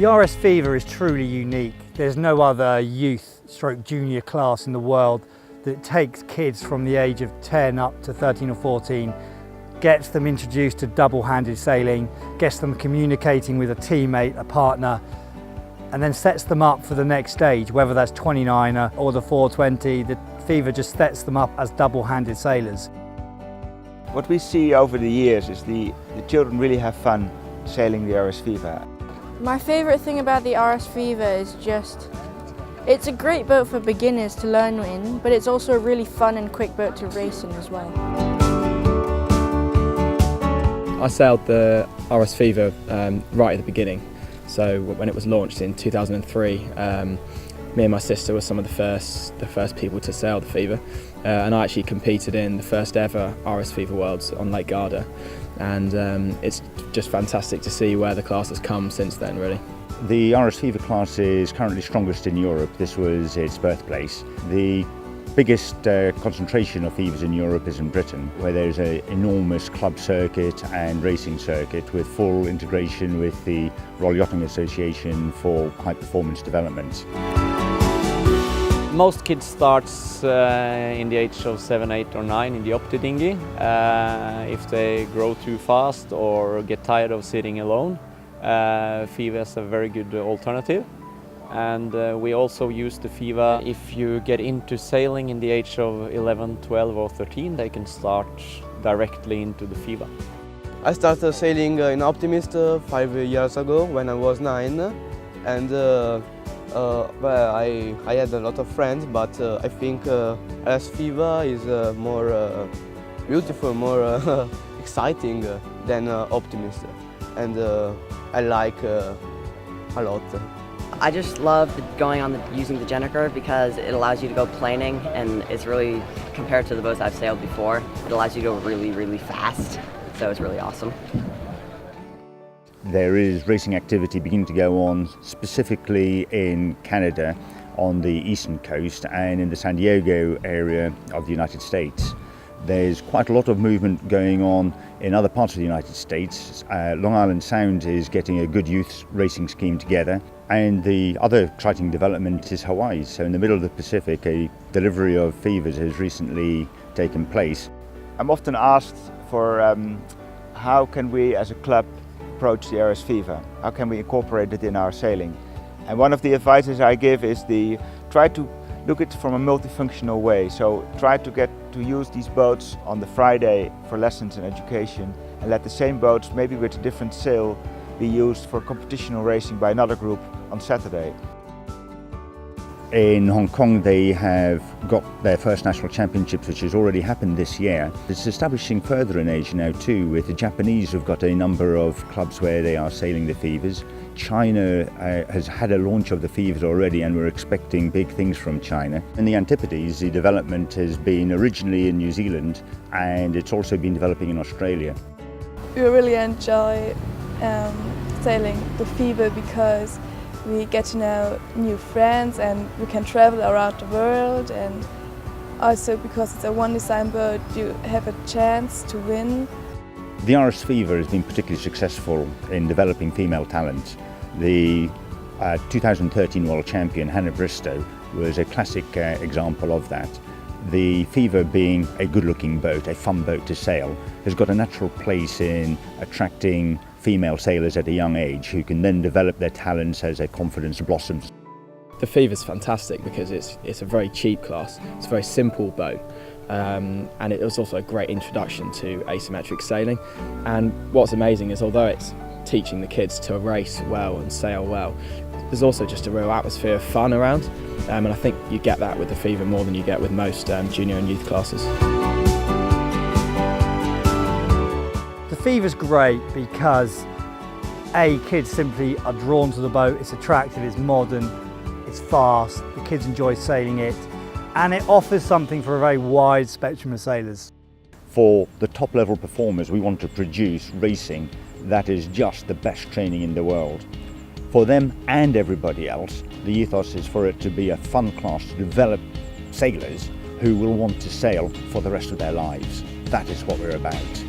The RS Feva is truly unique. There's no other youth/junior class in the world that takes kids from the age of 10 up to 13 or 14, gets them introduced to double-handed sailing, gets them communicating with a teammate, a partner, and then sets them up for the next stage, whether that's 29er or the 420. The Feva just sets them up as double-handed sailors. What we see over the years is the children really have fun sailing the RS Feva. My favourite thing about the RS Feva is it's a great boat for beginners to learn in, but it's also a really fun and quick boat to race in as well. I sailed the RS Feva right at the beginning. So when it was launched in 2003, me and my sister were some of the first people to sail the Feva, and I actually competed in the first ever RS Feva Worlds on Lake Garda, and it's just fantastic to see where the class has come since then, really. The RS Feva class is currently strongest in Europe. This was its birthplace. The biggest concentration of Fevas in Europe is in Britain, where there's an enormous club circuit and racing circuit with full integration with the Royal Yachting Association for high performance development. Most kids start in the age of 7, 8 or 9 in the opti dinghy. If they grow too fast or get tired of sitting alone, Feva is a very good alternative. And we also use the Feva if you get into sailing in the age of 11, 12 or 13, they can start directly into the Feva. I started sailing in Optimist 5 years ago when I was 9, and well, I had a lot of friends, but I think RS Feva is more beautiful, more exciting than Optimist, and I like a lot. I just love going on using the Jennifer because it allows you to go planing, and it's really, compared to the boats I've sailed before, it allows you to go really, really fast, so it's really awesome. There is racing activity beginning to go on specifically in Canada on the eastern coast and in the San Diego area of the United States. There's quite a lot of movement going on in other parts of the United States. Long Island Sound is getting a good youth racing scheme together, and the other exciting development is Hawaii. So in the middle of the Pacific, a delivery of Fevas has recently taken place. I'm often asked for how can we as a club approach the RS Feva? How can we incorporate it in our sailing? And one of the advices I give is try to look at it from a multifunctional way. So try to get to use these boats on the Friday for lessons and education, and let the same boats, maybe with a different sail, be used for competitional racing by another group on Saturday. In Hong Kong, they have got their first national championships, which has already happened this year. It's establishing further in Asia now too, with the Japanese who've got a number of clubs where they are sailing the Fevas. China has had a launch of the Fevas already, and we're expecting big things from China. In the Antipodes, the development has been originally in New Zealand, and it's also been developing in Australia. We really enjoy sailing the Feva because we get to know new friends and we can travel around the world, and also because it's a one design boat, you have a chance to win. The RS Feva has been particularly successful in developing female talent. The 2013 World Champion Hannah Bristow was a classic example of that. The Feva, being a good-looking boat, a fun boat to sail, has got a natural place in attracting female sailors at a young age who can then develop their talents as their confidence blossoms. The Feva is fantastic because it's a very cheap class, it's a very simple boat, and it was also a great introduction to asymmetric sailing. And what's amazing is, although it's teaching the kids to race well and sail well, there's also just a real atmosphere of fun around, and I think you get that with the Feva more than you get with most junior and youth classes. The Feva's great because kids simply are drawn to the boat, it's attractive, it's modern, it's fast, the kids enjoy sailing it, and it offers something for a very wide spectrum of sailors. For the top level performers, we want to produce racing that is just the best training in the world. For them and everybody else, the ethos is for it to be a fun class to develop sailors who will want to sail for the rest of their lives. That is what we're about.